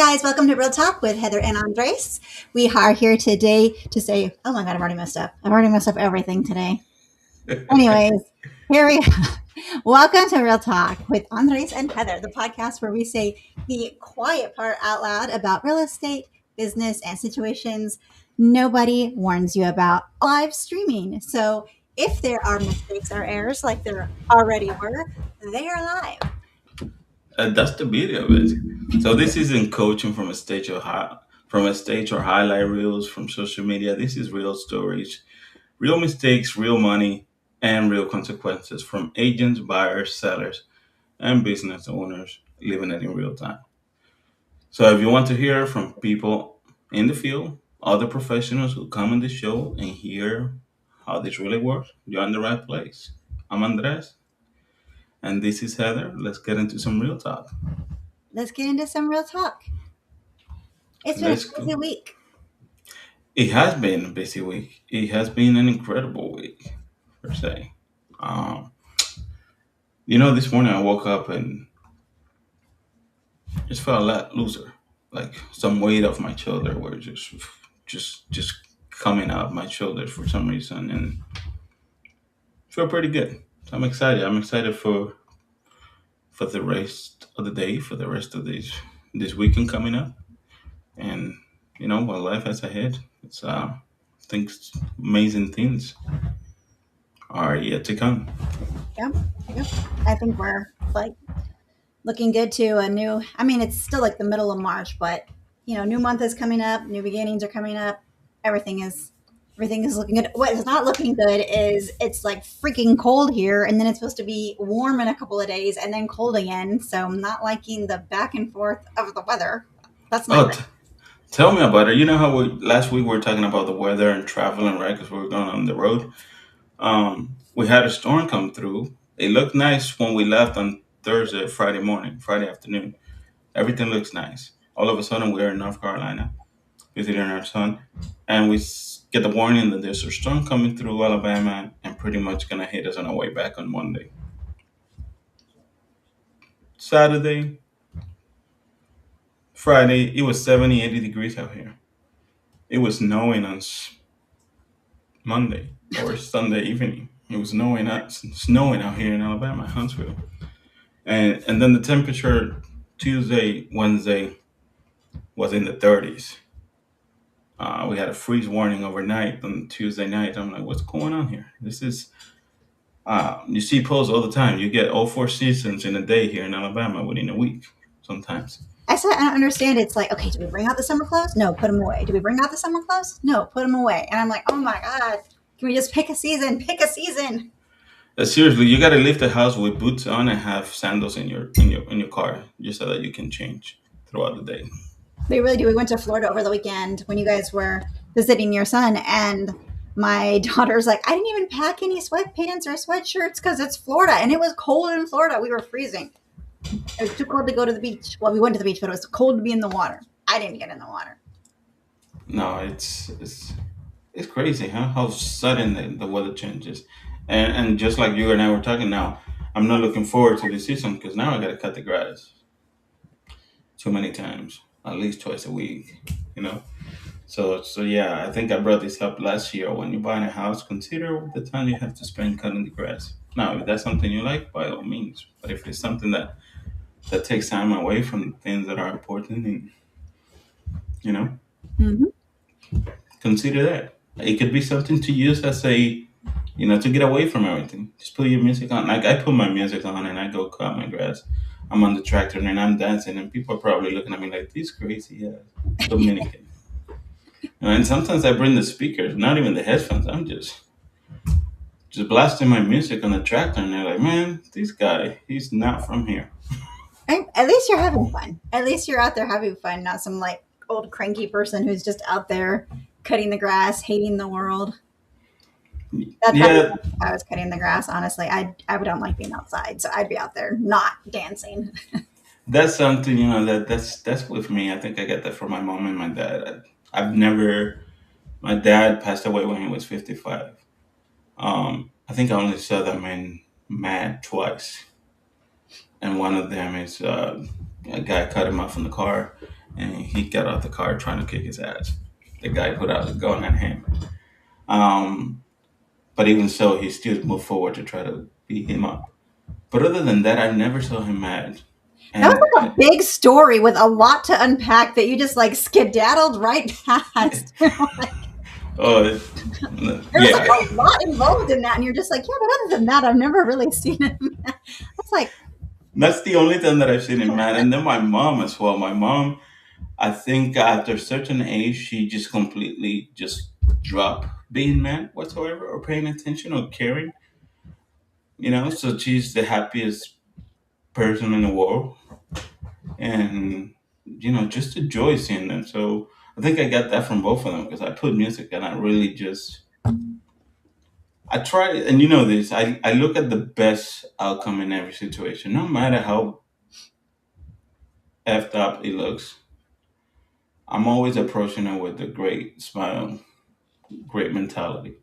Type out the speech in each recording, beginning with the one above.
guys, welcome to Real Talk with Heather and Andres. We are here today to say, oh my God, I've already messed up. I've already messed up everything today. Anyways, here we go. Welcome to Real Talk with Andres and Heather, the podcast where we say the quiet part out loud about real estate, business, and situations nobody warns you about live streaming. So if there are mistakes or errors like there already were, they are live. That's the beauty of it. So this isn't coaching from a stage or highlight reels from social media. This is real stories, real mistakes, real money, and real consequences from agents, buyers, sellers, and business owners living it in real time. So if you want to hear from people in the field, other professionals who come on the show and hear how this really works, you're in the right place. I'm Andres, and this is Heather. Let's get into some real talk. Let's get into some real talk. It's been a Let's crazy go. week. It has been a busy week. It has been an incredible week, per se. Um, this morning I woke up and just felt a lot looser. Like some weight off my shoulder were just coming out of my shoulders for some reason, and feel pretty good. So I'm excited. I'm excited for the rest of the day, for the rest of this weekend coming up, and what life has ahead. It's things, amazing things are yet to come. Yeah, yeah. I think we're like looking good to a new. I mean, it's still like the middle of March, but new month is coming up. New beginnings are coming up. Everything is everything is looking good. What is not looking good is it's like freaking cold here, and then it's supposed to be warm in a couple of days, and then cold again. So I'm not liking the back and forth of the weather. That's not Oh, great. tell me about it. You know how last week we were talking about the weather and traveling, right? Because we were going on the road. We had a storm come through. It looked nice when we left on Thursday, Friday morning, Friday afternoon. Everything looks nice. All of a sudden, we're in North Carolina visiting our son, and we get the warning that there's a storm coming through Alabama and pretty much gonna hit us on our way back on Monday. Saturday, Friday, it was 70, 80 degrees out here. It was snowing on Monday or Sunday evening. It was snowing out here in Alabama, Huntsville, and then the temperature Tuesday, Wednesday was in the 30s. We had a freeze warning overnight on Tuesday night. I'm like, what's going on here? This is you see posts all the time. You get all four seasons in a day here in Alabama within a week sometimes. I don't understand. It's like, okay, do we bring out the summer clothes? No, put them away. Do we bring out the summer clothes? No, put them away. And I'm like, oh my God, can we just pick a season? Pick a season. Seriously, you got to leave the house with boots on and have sandals in your car just so that you can change throughout the day. We really do. We went to Florida over the weekend when you guys were visiting your son, and my daughter's like, I didn't even pack any sweatpants or sweatshirts because it's Florida, and it was cold in Florida. We were freezing. It was too cold to go to the beach. Well, we went to the beach, but it was cold to be in the water. I didn't get in the water. No, it's crazy, huh? How sudden the weather changes, and just like you and I were talking now, I'm not looking forward to the season because now I got to cut the grass too many times, at least twice a week. You know. So yeah, I think I brought this up last year. When you're buying a house, consider the time you have to spend cutting the grass. Now, if that's something you like, by all means. But if it's something that takes time away from things that are important, and you know, Hmm. consider that. It could be something to use as to get away from everything. Just put your music on. Like I put my music on and I go cut my grass. I'm on the tractor and I'm dancing, and people are probably looking at me like this crazy Dominican. And sometimes I bring the speakers, not even the headphones. I'm just blasting my music on the tractor, and they're like, "Man, this guy, he's not from here." At least you're having fun. At least you're out there having fun, not some like old cranky person who's just out there cutting the grass, hating the world. That'd be Yeah, fun if I was cutting the grass. Honestly, I don't like being outside, so I'd be out there not dancing. that's something that's with me. I think I get that from my mom and my dad. I've never. My dad passed away when he was 55. I think I only saw them in mad twice, and one of them is a guy cut him off in the car, and he got out the car trying to kick his ass. The guy put out a gun at him. Um, but even so, he still moved forward to try to beat him up. But other than that, I never saw him mad. That was And like a big story with a lot to unpack that you just like skedaddled right past. oh, There was like yeah, a lot involved in that, and you're just like, yeah, but other than that, I've never really seen him. I was like, that's the only time that I've seen him mad. And then my mom as well. My mom, I think after a certain age, she just completely just dropped being mad whatsoever or paying attention or caring. So she's the happiest person in the world, and just enjoy seeing them. So I think I got that from both of them because I put music and I really just I try, and you know this. I look at the best outcome in every situation, no matter how effed up it looks. I'm always approaching it with a great smile, great mentality.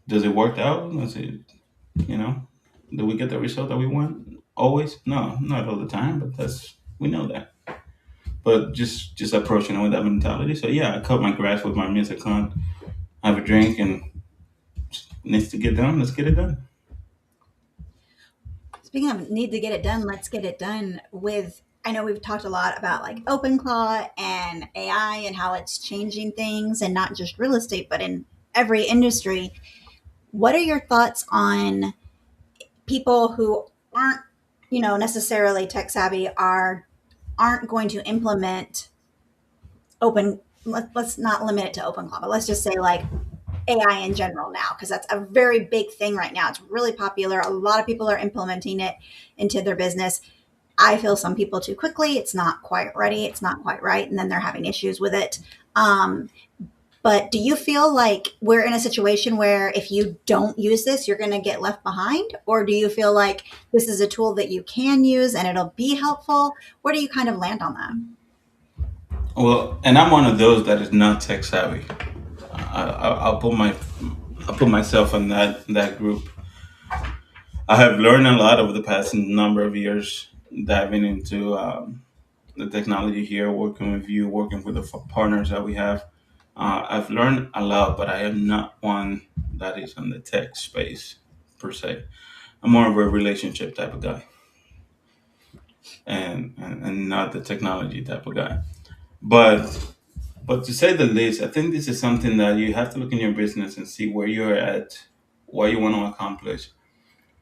Does it work out? Does it, you know, do we get the result that we want? Always? No, not all the time, but we know that. But just approaching it with that mentality. So yeah, I cut my grass with my music on, have a drink, and needs to get done. Let's get it done. speaking of need to get it done, let's get it done with. I know we've talked a lot about like OpenClaw and AI and how it's changing things, and not just real estate, but in every industry. What are your thoughts on people who aren't, necessarily tech savvy aren't going to implement let's not limit it to OpenClaw, but let's just say like AI in general now, because that's a very big thing right now. It's really popular. A lot of people are implementing it into their business. I feel some people too quickly. It's not quite ready. It's not quite right. And then they're having issues with it. But do you feel like we're in a situation where if you don't use this, you're going to get left behind? Or do you feel like this is a tool that you can use and it'll be helpful? Where do you kind of land on that? Well, and I'm one of those that is not tech savvy. I'll I'll put myself in that group. I have learned a lot over the past number of years diving into the technology here, working with you, working with the partners that we have. I've learned a lot, but I am not one that is in the tech space per se. I'm more of a relationship type of guy, and not the technology type of guy. But to say the least, I think this is something that you have to look in your business and see where you're at, what you want to accomplish,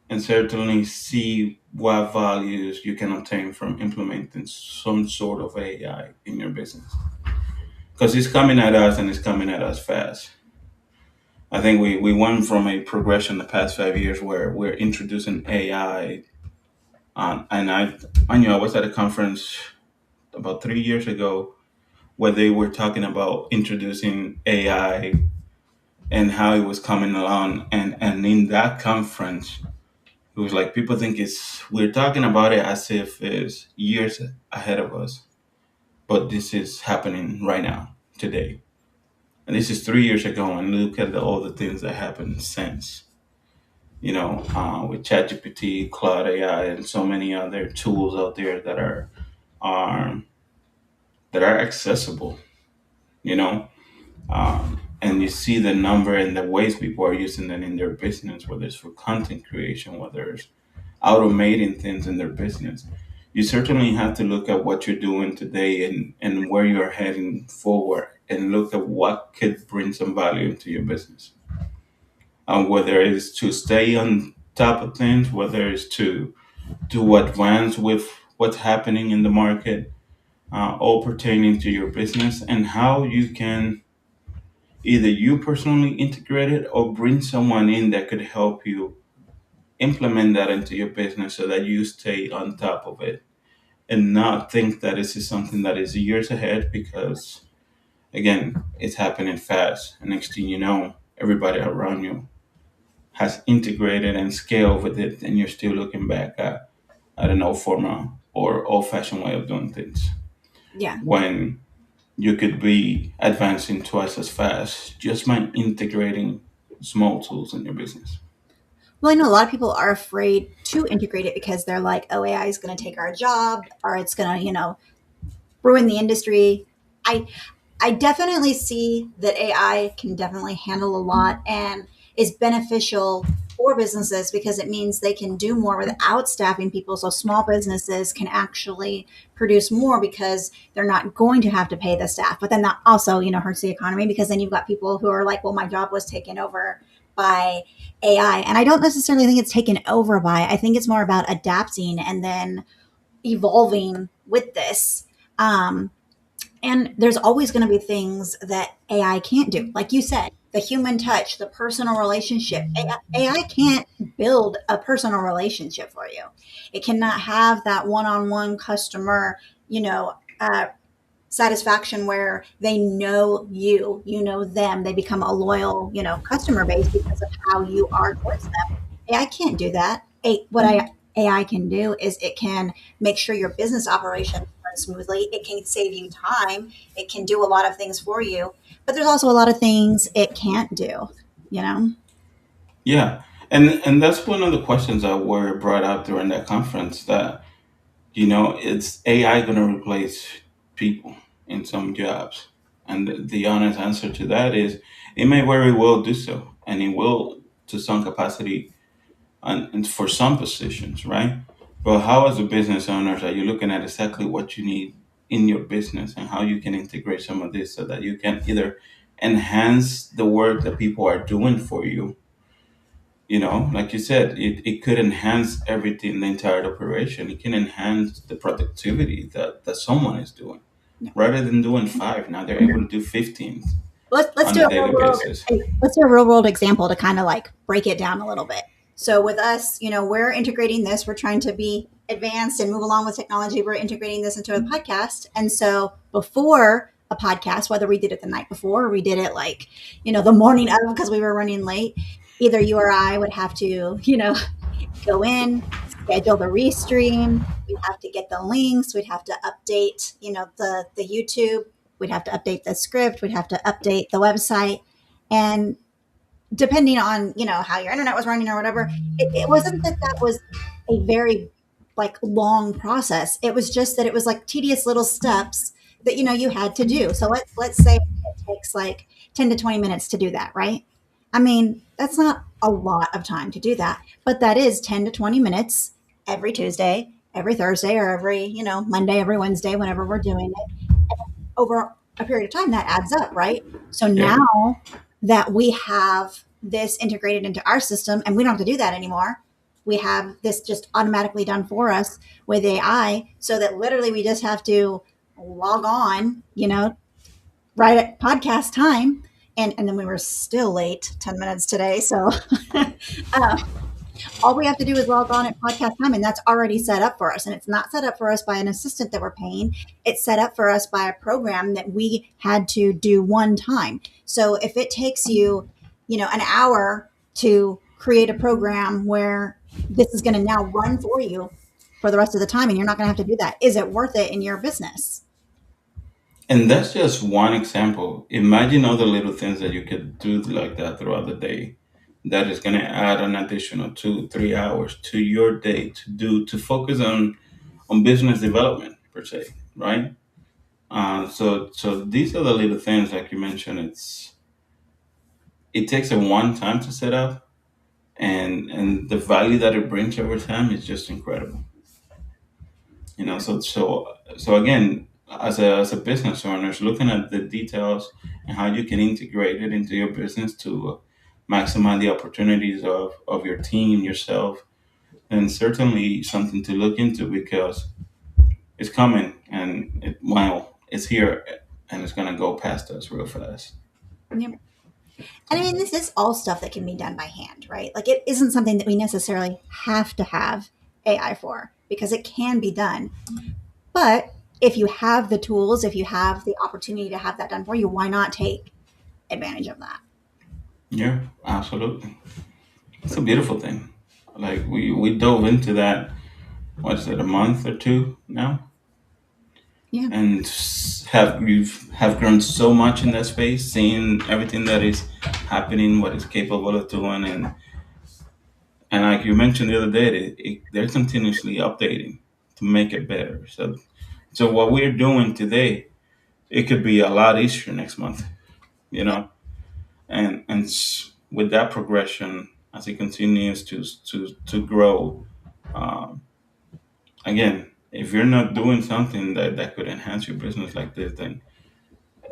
and certainly see what values you can obtain from implementing some sort of AI in your business. Because it's coming at us and it's coming at us fast. I think we went from a progression the past 5 years where we're introducing AI. And I knew I was at a conference about 3 years ago where they were talking about introducing AI and how it was coming along. And in that conference, it was like people think we're talking about it as if it's years ahead of us, but this is happening right now, today. And this is 3 years ago, and look at all the things that happened since. With ChatGPT, Cloud AI, and so many other tools out there are that are accessible. You know, and you see the number and the ways people are using it in their business, whether it's for content creation, whether it's automating things in their business. You certainly have to look at what you're doing today and where you're heading forward and look at what could bring some value into your business. Whether it's to stay on top of things, whether it's to advance with what's happening in the market, all pertaining to your business, and how you can either you personally integrate it or bring someone in that could help you implement that into your business so that you stay on top of it and not think that this is something that is years ahead because again it's happening fast and next thing you know everybody around you has integrated and scaled with it and you're still looking back at I don't know formal or old fashioned way of doing things Yeah. when you could be advancing twice as fast just by integrating small tools in your business. Well, I know a lot of people are afraid to integrate it because they're like, oh, AI is going to take our job or it's going to, ruin the industry. I I definitely see that AI can definitely handle a lot and is beneficial for businesses because it means they can do more without staffing people. So small businesses can actually produce more because they're not going to have to pay the staff. But then that also, hurts the economy because then you've got people who are like, well, my job was taken over by AI. And I don't necessarily think it's taken over by, I think it's more about adapting and then evolving with this. Um, and there's always going to be things that AI can't do. Like you said, the human touch, the personal relationship. AI can't build a personal relationship for you. It cannot have that one on one customer, satisfaction where they know you, you know them, they become a loyal, customer base because of how you are towards them. AI can't do that. AI can do is it can make sure your business operations run smoothly. It can save you time. It can do a lot of things for you, but there's also a lot of things it can't do, you know? Yeah, and that's one of the questions that were brought up during that conference. That it's AI going to replace people in some jobs, and the honest answer to that is it may very well do so, and it will to some capacity, and for some positions, right? But how, as a business owners, are you looking at exactly what you need in your business and how you can integrate some of this so that you can either enhance the work that people are doing for you? Like you said, it could enhance everything, the entire operation. It can enhance the productivity that someone is doing. Yeah. Rather than doing five, now they're able to do 15 Let's on do a a real daily world basis. let's do a real world example to kind of like break it down a little bit. So with us, we're integrating this. We're trying to be advanced and move along with technology. We're integrating this into a podcast. And so before a podcast, whether we did it the night before or we did it like, the morning of because we were running late, either you or I would have to, go in, schedule the restream. We'd have to get the links. We'd have to update, the YouTube. We'd have to update the script. We'd have to update the website. And depending on, how your internet was running or whatever, it wasn't that that was a very like long process. It was just that it was like tedious little steps that, you had to do. So let's say it takes like 10 to 20 minutes to do that, right? I mean, that's not a lot of time to do that, but that is 10 to 20 minutes every Tuesday, every Thursday, or every, Monday, every Wednesday, whenever we're doing it over a period of time. That adds up, right? So Yeah. now that we have this integrated into our system and we don't have to do that anymore, we have this just automatically done for us with AI so that literally we just have to log on, right at podcast time. And then we were still late 10 minutes today. So uh, all we have to do is log on at podcast time, and that's already set up for us. And it's not set up for us by an assistant that we're paying. It's set up for us by a program that we had to do one time. So if it takes you, an hour to create a program where this is going to now run for you for the rest of the time, and you're not going to have to do that, is it worth it in your business? And that's just one example. Imagine all the little things that you could do like that throughout the day. That is going to add an additional 2, 3 hours to your day to focus on business development per se, right? So these are the little things like you mentioned. It takes a one time to set up, and the value that it brings over time is just incredible. So again, as a business owner, looking at the details and how you can integrate it into your business to maximize the opportunities of your team, yourself, and certainly something to look into because it's coming and it's here and it's gonna go past us real fast. Yep. And I mean, this is all stuff that can be done by hand, right? Like it isn't something that we necessarily have to have AI for because it can be done. But if you have the tools, if you have the opportunity to have that done for you, why not take advantage of that? Yeah, absolutely. It's a beautiful thing. Like we dove into that. What is it? A month or two now, Yeah. and have grown so much in that space, seeing everything that is happening, what it's capable of doing, and like you mentioned the other day, they're continuously updating to make it better. So So what we're doing today, it could be a lot easier next month, you Yep. know. With that progression, as it continues to grow, um, again, if you're not doing something that could enhance your business like this, then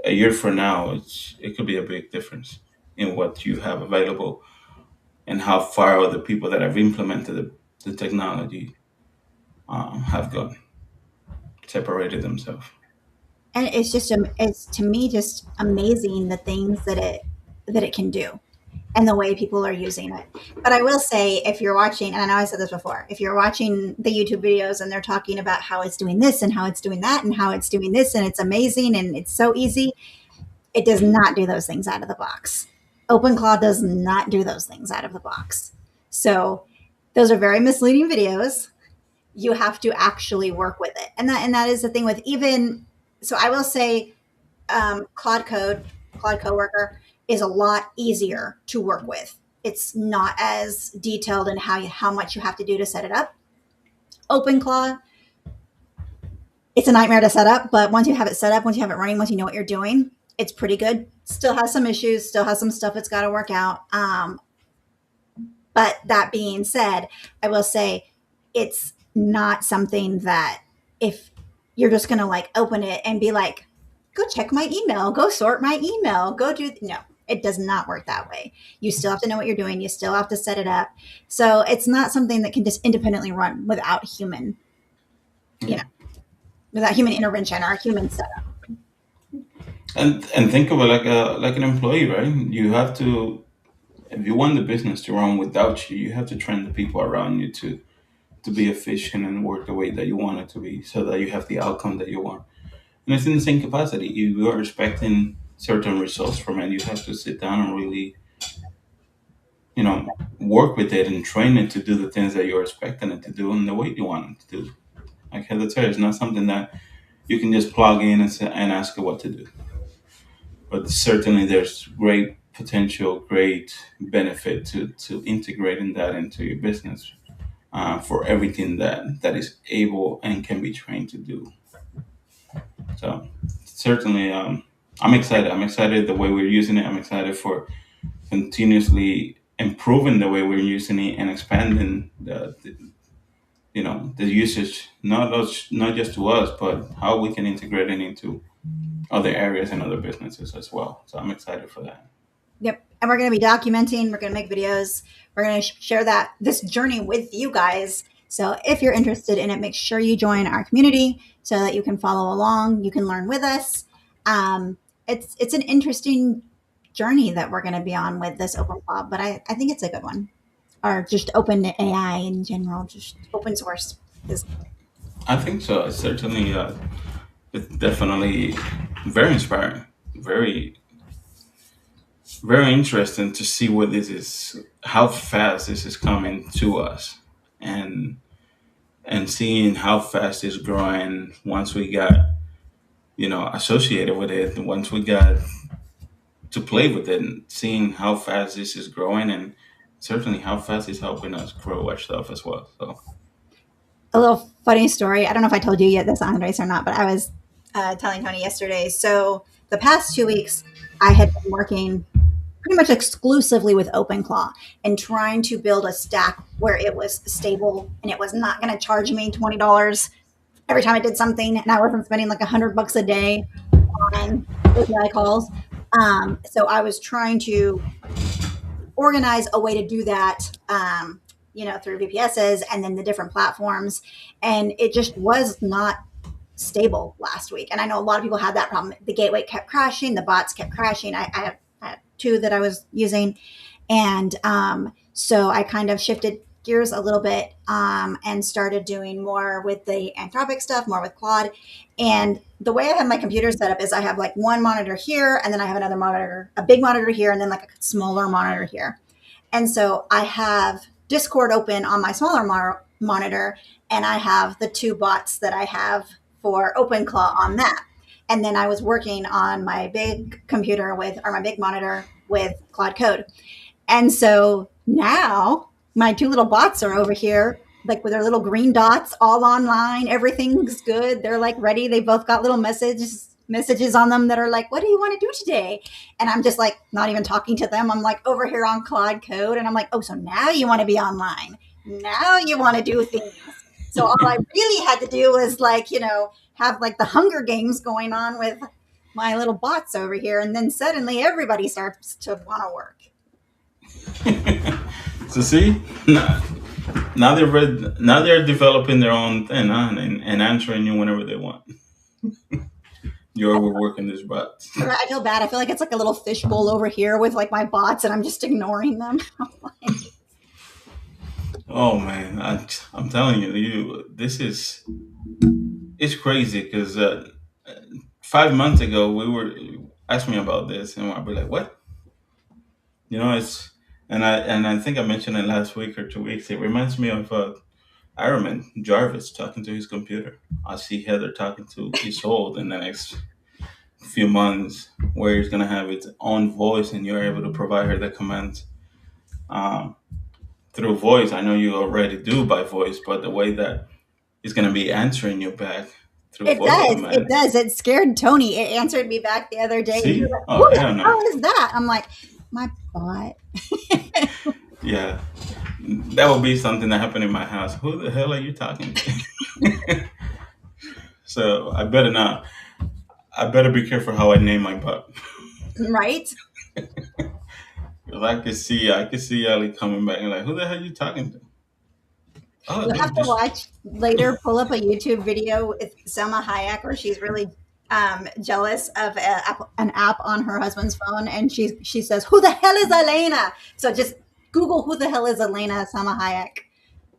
a year from now, it could be a big difference in what you have available and how far other people that have implemented the technology have gone, separated themselves. And it's just it's to me just amazing the things that it can do and the way people are using it. But I will say, if you're watching, and I know I said this before, if you're watching the YouTube videos and they're talking about how it's doing this and how it's doing that and how it's doing this and it's amazing and it's so easy, it does not do those things out of the box. OpenClaw does not do those things out of the box. So those are very misleading videos. You have to actually work with it, and that is the thing with even. So I will say, Cloud Code, Cloud Coworker is a lot easier to work with. It's not as detailed in how much you have to do to set it up. OpenClaw, it's a nightmare to set up, but once you have it set up, once you have it running, once you know what you're doing, it's pretty good. Still has some issues, still has some stuff it's got to work out. But that being said, I will say it's not something that if you're just going to like open it and be like, go check my email, go sort my email, go do, no, it does not work that way. You still have to know what you're doing. You still have to set it up. So it's not something that can just independently run without human, you Yeah. know, without human intervention or human setup. And think of it like an employee, right? You have to, if you want the business to run without you, you have to train the people around you to be efficient and work the way that you want it to be, so that you have the outcome that you want. And it's in the same capacity. If you are expecting certain results from it, you have to sit down and really, work with it and train it to do the things that you're expecting it to do in the way you want it to do. Like Heather said, it's not something that you can just plug in and ask it what to do. But certainly there's great potential, great benefit to integrating that into your business for everything that is able and can be trained to do. So certainly, I'm excited. I'm excited the way we're using it. I'm excited for continuously improving the way we're using it and expanding the usage, not just to us, but how we can integrate it into other areas and other businesses as well. So I'm excited for that. Yep. And we're going to be documenting, we're going to make videos, we're going to share this journey with you guys. So if you're interested in it, make sure you join our community so that you can follow along, you can learn with us. It's an interesting journey that we're going to be on with this open club, but I think it's a good one. Or just open AI in general, just open source is. I think so. It's definitely very inspiring, very very interesting to see what this is, how fast this is coming to us, and seeing how fast it's growing once we got associated with it, and once we got to play with it, and seeing how fast this is growing, and certainly how fast it's helping us grow our stuff as well. So A little funny story. I don't know if I told you yet this, Andres, or not, but I was telling Tony yesterday. So the past 2 weeks, I had been working pretty much exclusively with OpenClaw and trying to build a stack where it was stable and it was not going to charge me $20 every time I did something, and I wasn't spending like $100 a day on API calls. So I was trying to organize a way to do that, through VPSs and then the different platforms, and it just was not stable last week. And I know a lot of people had that problem. The gateway kept crashing, the bots kept crashing. I had two that I was using, and so I kind of shifted gears a little bit and started doing more with the Anthropic stuff, more with Claude. And the way I have my computer set up is I have like one monitor here, and then I have another monitor, a big monitor here, and then like a smaller monitor here. And so I have Discord open on my smaller monitor, and I have the two bots that I have for OpenClaw on that. And then I was working on my big computer or my big monitor with Cloud Code. And so now my two little bots are over here like with their little green dots all online. Everything's good. They're like ready. They both got little messages on them that are like, what do you want to do today? And I'm just like not even talking to them. I'm like over here on Claude Code and I'm like, oh, so now you want to be online. Now you want to do things. So all I really had to do was like, have like the Hunger Games going on with my little bots over here. And then suddenly everybody starts to want to work. So see, now they're now they're developing their own thing, huh? And answering you whenever they want. You're overworking this bot. I feel bad. I feel like it's like a little fishbowl over here with like my bots and I'm just ignoring them. Oh man, I'm telling you, this is it's crazy because 5 months ago we were asked me about this and I'd be like, what? It's and I think I mentioned it last week or 2 weeks. It reminds me of Iron Man Jarvis talking to his computer. I see Heather talking to Isolde in the next few months, where it's gonna have its own voice and you're able to provide her the commands um, through voice. I know you already do by voice, but the way that it's gonna be answering you back through It voice does. It commands. does. It scared Tony. It answered me back the other day. And he was See? like, Oh who the hell no. hell is that? I'm like, my bot. Yeah, that would be something that happened in my house. Who the hell are you talking to? So I better not. I better be careful how I name my pup. Right? 'Cause I could see Ellie coming back and like, who the hell are you talking to? Oh, You'll have dude, to just watch later, pull up a YouTube video with Selma Hayek where she's really jealous of an app on her husband's phone. And she says, who the hell is Elena? So just Google who the hell is Elena Selma Hayek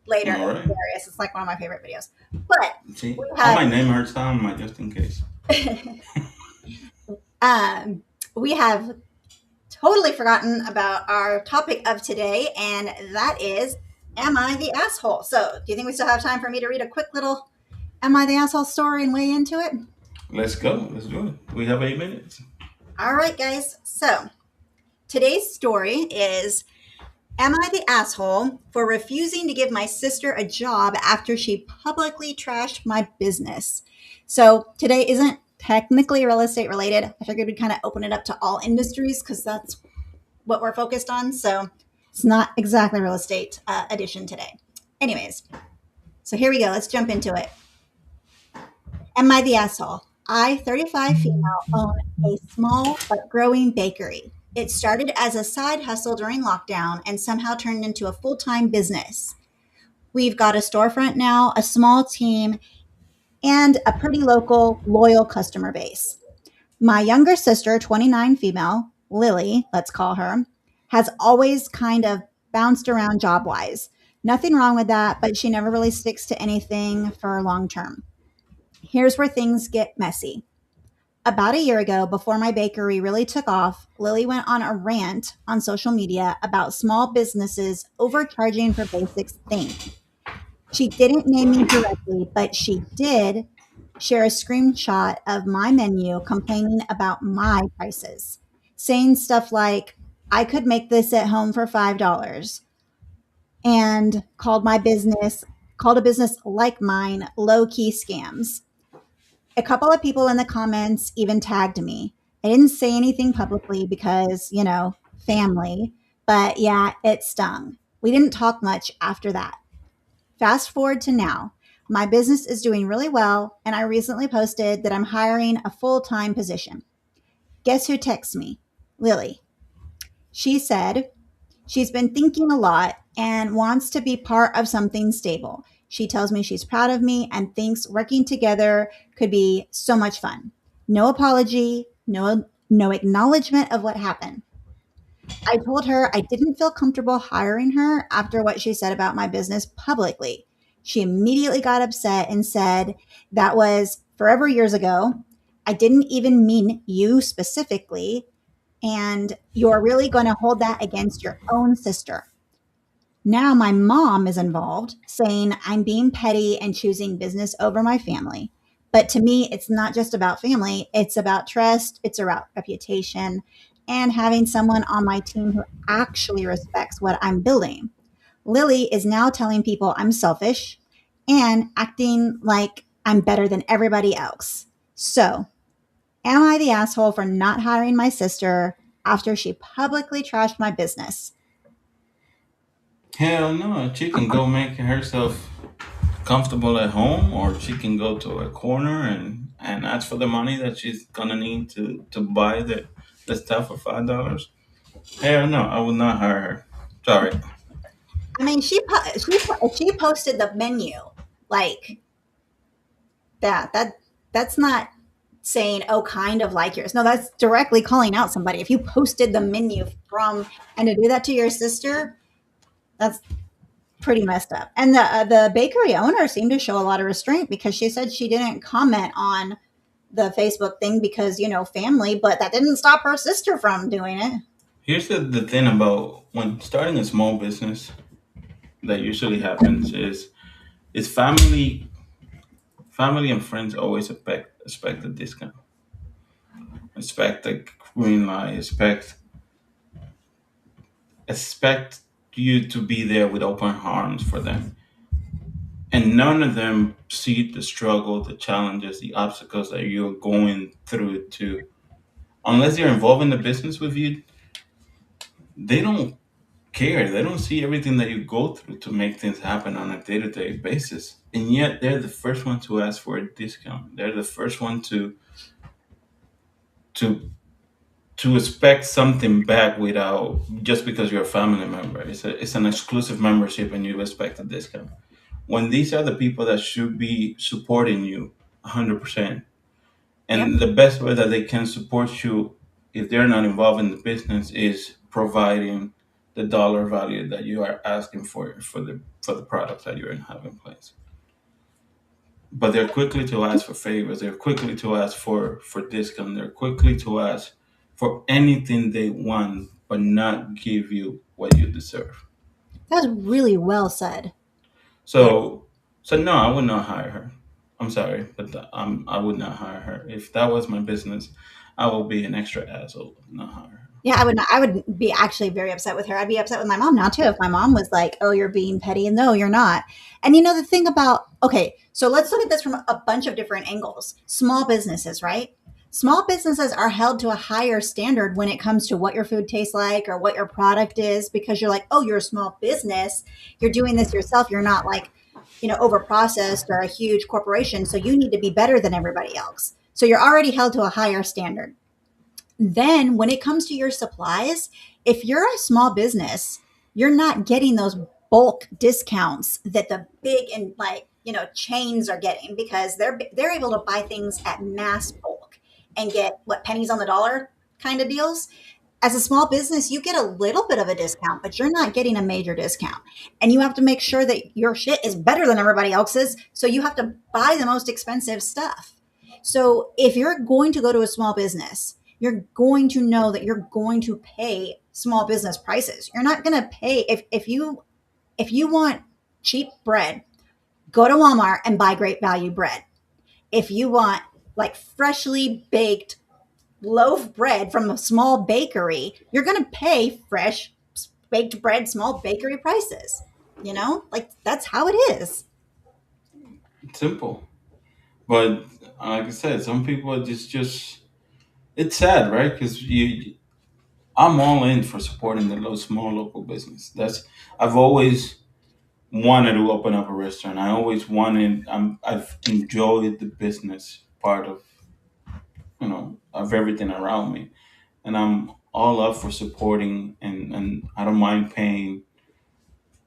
later. all It's right. hilarious. It's like one of my favorite videos. But See, we I have might name her Tom, just in case. um, we have totally forgotten about our topic of today, and that is, am I the asshole? So, do you think we still have time for me to read a quick little Am I the Asshole story and weigh into it? Let's go. Let's do it. We have 8 minutes. All right, guys. So, today's story is, am I the asshole for refusing to give my sister a job after she publicly trashed my business? So, today isn't technically real estate related. I figured we'd kind of open it up to all industries because that's what we're focused on. So it's not exactly real estate edition today. Anyways, so here we go. Let's jump into it. Am I the asshole? I, 35 female, own a small but growing bakery. It started as a side hustle during lockdown and somehow turned into a full time business. We've got a storefront now, a small team, and a pretty local, loyal customer base. My younger sister, 29 female, Lily, let's call her, has always kind of bounced around job wise. Nothing wrong with that, but she never really sticks to anything for long term. Here's where things get messy. About a year ago, before my bakery really took off, Lily went on a rant on social media about small businesses overcharging for basic things. She didn't name me directly, but she did share a screenshot of my menu complaining about my prices, saying stuff like, I could make this at home for $5, and called a business like mine low key scams. A couple of people in the comments even tagged me. I didn't say anything publicly because, family, but yeah, it stung. We didn't talk much after that. Fast forward to now. My business is doing really well, and I recently posted that I'm hiring a full time position. Guess who texts me? Lily. She said she's been thinking a lot and wants to be part of something stable. She tells me she's proud of me and thinks working together could be so much fun. No apology, no acknowledgement of what happened. I told her I didn't feel comfortable hiring her after what she said about my business publicly. She immediately got upset and said that was forever years ago. I didn't even mean you specifically, and you're really going to hold that against your own sister. Now my mom is involved, saying I'm being petty and choosing business over my family. But to me, it's not just about family, it's about trust, it's about reputation, and having someone on my team who actually respects what I'm building. Lily is now telling people I'm selfish and acting like I'm better than everybody else. So, am I the asshole for not hiring my sister after she publicly trashed my business? Hell no, she can go make herself comfortable at home, or she can go to a corner and ask for the money that she's gonna need to buy the stuff for $5. Hell no, I would not hire her. Sorry. I mean, she posted the menu like that's not saying, oh, kind of like yours. No, that's directly calling out somebody. If you posted the menu from and to do that to your sister, that's pretty messed up. And the bakery owner seemed to show a lot of restraint because she said she didn't comment on the Facebook thing because family, but that didn't stop her sister from doing it. Here's the thing about when starting a small business that usually happens is family and friends always expect a discount, expect a green light, expect you to be there with open arms for them. And none of them see the struggle, the challenges, the obstacles that you're going through to unless they're involved in the business with you, they don't care. They don't see everything that you go through to make things happen on a day-to-day basis. And yet they're the first one to ask for a discount. They're the first one to to expect something back without just because you're a family member. It's an exclusive membership and you expect a discount. When these are the people that should be supporting you 100%. Yep. And the best way that they can support you if they're not involved in the business is providing the dollar value that you are asking for the products that you're having in place. But they're quickly to ask for favors. They're quickly to ask for discount. They're quickly to ask for anything they want, but not give you what you deserve. That's really well said. Yeah. So, so no, I would not hire her. I'm sorry, but I would not hire her. If that was my business, I will be an extra asshole. Not hire her. Yeah, I would not, I would be actually very upset with her. I'd be upset with my mom now too if my mom was like, "Oh, you're being petty," and no, you're not. And the thing about okay, so let's look at this from a bunch of different angles. Small businesses, right? Small businesses are held to a higher standard when it comes to what your food tastes like or what your product is because you're like, "Oh, you're a small business. You're doing this yourself. You're not like, over processed or a huge corporation, so you need to be better than everybody else." So you're already held to a higher standard. Then, when it comes to your supplies, if you're a small business, you're not getting those bulk discounts that the big and like, chains are getting because they're able to buy things at mass bulk and get what pennies on the dollar kind of deals. As a small business, you get a little bit of a discount, but you're not getting a major discount. And you have to make sure that your shit is better than everybody else's. So you have to buy the most expensive stuff. So if you're going to go to a small business, you're going to know that you're going to pay small business prices. You're not going to pay if you want cheap bread, go to Walmart and buy great value bread. If you want like freshly baked loaf bread from a small bakery, you're going to pay fresh baked bread, small bakery prices. Like that's how it is. It's simple, but like I said, some people are just it's sad, right? Because I'm all in for supporting the small local business. I've always wanted to open up a restaurant. I always wanted. I've enjoyed the business part of everything around me, and I'm all up for supporting, and I don't mind paying,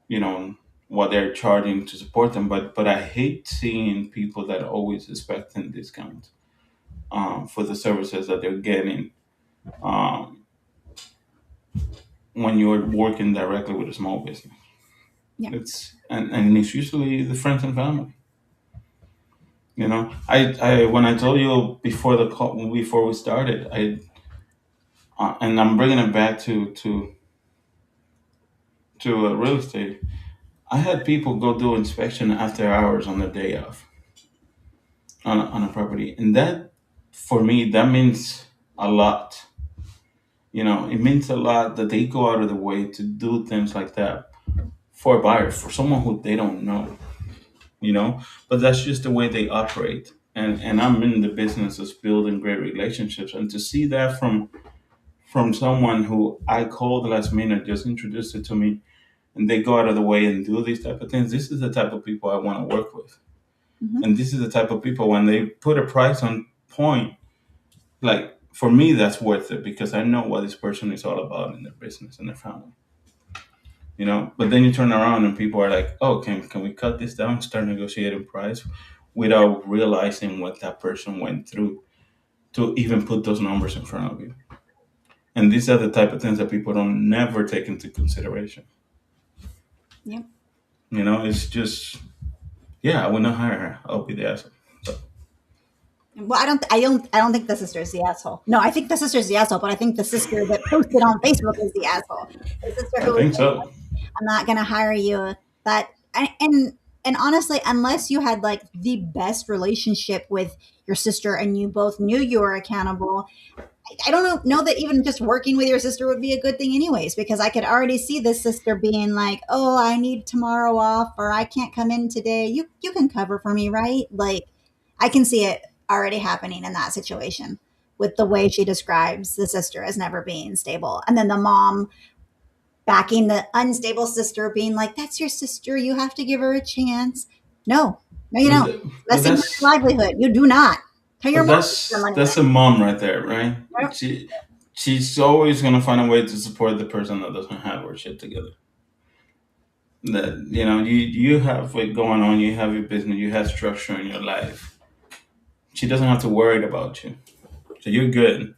you know, what they're charging to support them. But I hate seeing people that are always expecting discounts for the services that they're getting um, when you're working directly with a small business. Yeah. And it's usually the friends and family. I when I told you before the call before we started, and I'm bringing it back to real estate. I had people go do inspection after hours on their day off on a property, and that for me that means a lot. It means a lot that they go out of the way to do things like that for a buyer, for someone who they don't know, you know. But that's just the way they operate. And I'm in the business of building great relationships, and to see that from someone who I called last minute, just introduced it to me, and they go out of the way and do these type of things. This is the type of people I want to work with, Hmm. and this is the type of people when they put a price on point, like for me, that's worth it because I know what this person is all about in their business and their family. You know, but then you turn around and people are like, "Oh, can we cut this down? Start negotiating price," without realizing what that person went through to even put those numbers in front of you. And these are the type of things that people don't never take into consideration. Yep. You know, it's just, yeah, I would not hire her. I'll be the asshole. So Well, I don't think the sister is the asshole. No, I think the sister is the asshole, but I think the sister that posted on Facebook is the asshole. The sister I who was think like, so. I'm not gonna hire you. That and honestly, unless you had like the best relationship with your sister and you both knew you were accountable, I don't know that even just working with your sister would be a good thing anyways, because I could already see this sister being like, "Oh, I need tomorrow off or I can't come in today. You can cover for me, right?" Like I can see it already happening in that situation with the way she describes the sister as never being stable. And then the mom backing the unstable sister being like, "That's your sister. You have to give her a chance." No. No, you But, don't. th- but Messing with your that's livelihood. You do not. Tell your but mom to put your that's money that's a away. mom right there, right? Yep. She's always gonna find a way to support the person that doesn't have her shit together. That, you know, you have it going on, you have your business, you have structure in your life. She doesn't have to worry about you, so you're good.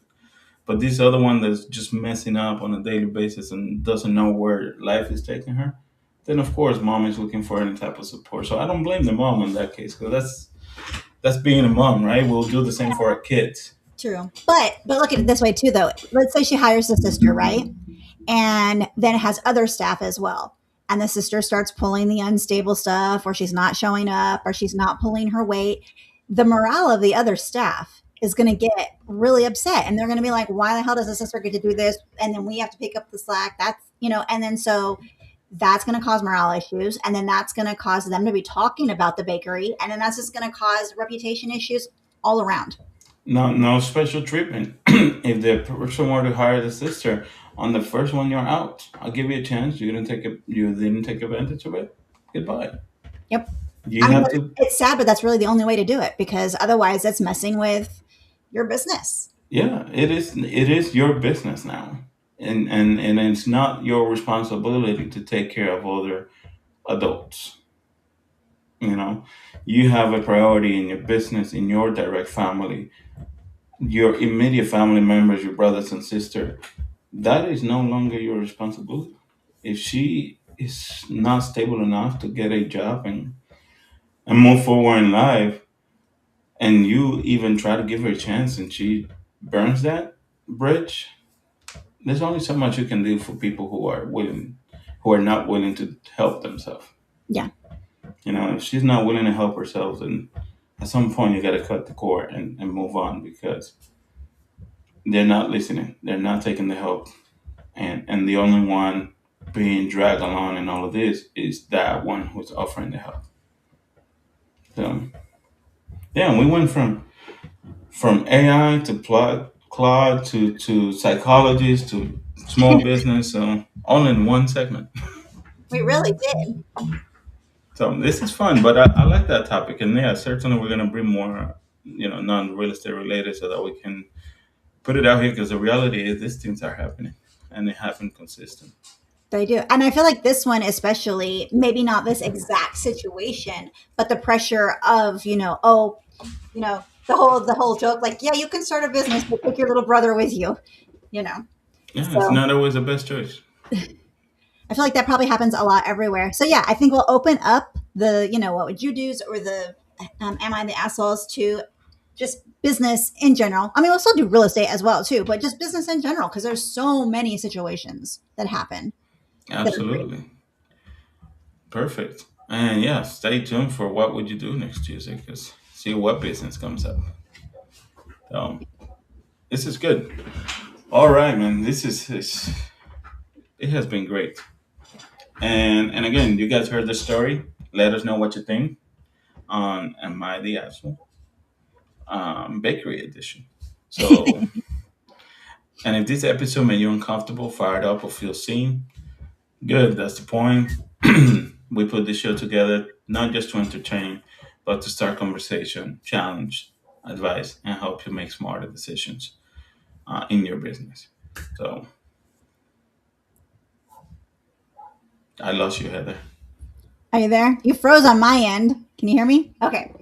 But this other one that's just messing up on a daily basis and doesn't know where life is taking her, then of course mom is looking for any type of support. So I don't blame the mom in that case because that's being a mom, right? We'll do the same for our kids. True. But look at it this way too though. Let's say she hires the sister, right? And then it has other staff as well. And the sister starts pulling the unstable stuff, or she's not showing up, or she's not pulling her weight. The morale of the other staff is going to get really upset. And they're going to be like, why the hell does the sister get to do this? And then we have to pick up the slack. And then so that's going to cause morale issues. And then that's going to cause them to be talking about the bakery. And then that's just going to cause reputation issues all around. No special treatment. If the person were to hire the sister on the first one, you're out. I'll give you a chance. You didn't take advantage of it. Goodbye. Yep. You I mean, have to. it's sad, but that's really the only way to do it because otherwise, that's messing with your business. Yeah, it is. It is your business now, and it's not your responsibility to take care of other adults. You know, you have a priority in your business, in your direct family, your immediate family members, your brothers and sister. That is no longer your responsibility. If she is not stable enough to get a job and move forward in life, and you even try to give her a chance and she burns that bridge, there's only so much you can do for people who are not willing to help themselves. Yeah, You know, if she's not willing to help herself, then at some point you got to cut the cord and move on because they're not listening. They're not taking the help, and the only one being dragged along in all of this is that one who's offering the help. So yeah, we went from AI to plot Claude to psychologists to small business, so all in one segment. we really did. So this is fun, but I like that topic, and yeah, certainly we're gonna bring more, non-real estate related, so that we can put it out here. Because the reality is, these things are happening, and they happen consistent. They do. And I feel like this one, especially, maybe not this exact situation, but the pressure of, the whole joke, like, yeah, you can start a business, but take your little brother with you, you know. Yeah, it's So not always the best choice. I feel like that probably happens a lot everywhere. So yeah, I think we'll open up what would you do's or the am I the assholes to just business in general. I mean, we'll still do real estate as well too, but just business in general because there's so many situations that happen that are crazy. Absolutely perfect. And yeah, stay tuned for what would you do next Tuesday, because see what business comes up. So this is good. All right, man. This is it has been great. And again, you guys heard the story. Let us know what you think on Am I the Asshole? Bakery edition. So, and if this episode made you uncomfortable, fired up, or feel seen, good. That's the point. We put this show together not just to entertain, but to start conversation, challenge, advice, and help you make smarter decisions in your business. So, I lost you, Heather. Are you there? You froze on my end. Can you hear me? Okay.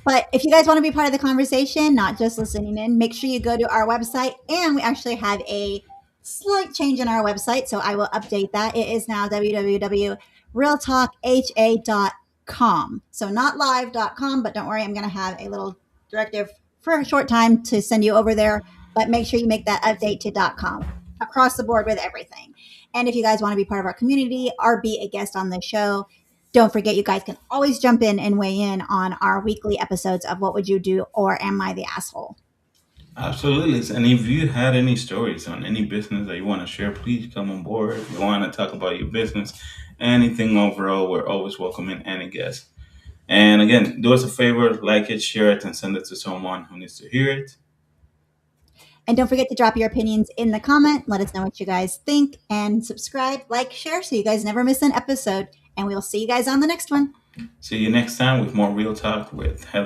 But if you guys want to be part of the conversation, not just listening in, make sure you go to our website. And we actually have a slight change in our website. So I will update that. It is now www.realtalkha.com. So not live.com, but don't worry, I'm going to have a little directive for a short time to send you over there. But make sure you make that update to .com across the board with everything. And if you guys want to be part of our community or be a guest on the show, don't forget, you guys can always jump in and weigh in on our weekly episodes of What Would You Do or Am I the Asshole? Absolutely. And if you had any stories on any business that you want to share, please come on board. If you want to talk about your business, anything overall, we're always welcoming any guest. And again, do us a favor, like it, share it, and send it to someone who needs to hear it. And don't forget to drop your opinions in the comment. Let us know what you guys think and subscribe, like, share so you guys never miss an episode. And we will see you guys on the next one. See you next time with more Real Talk with Heather.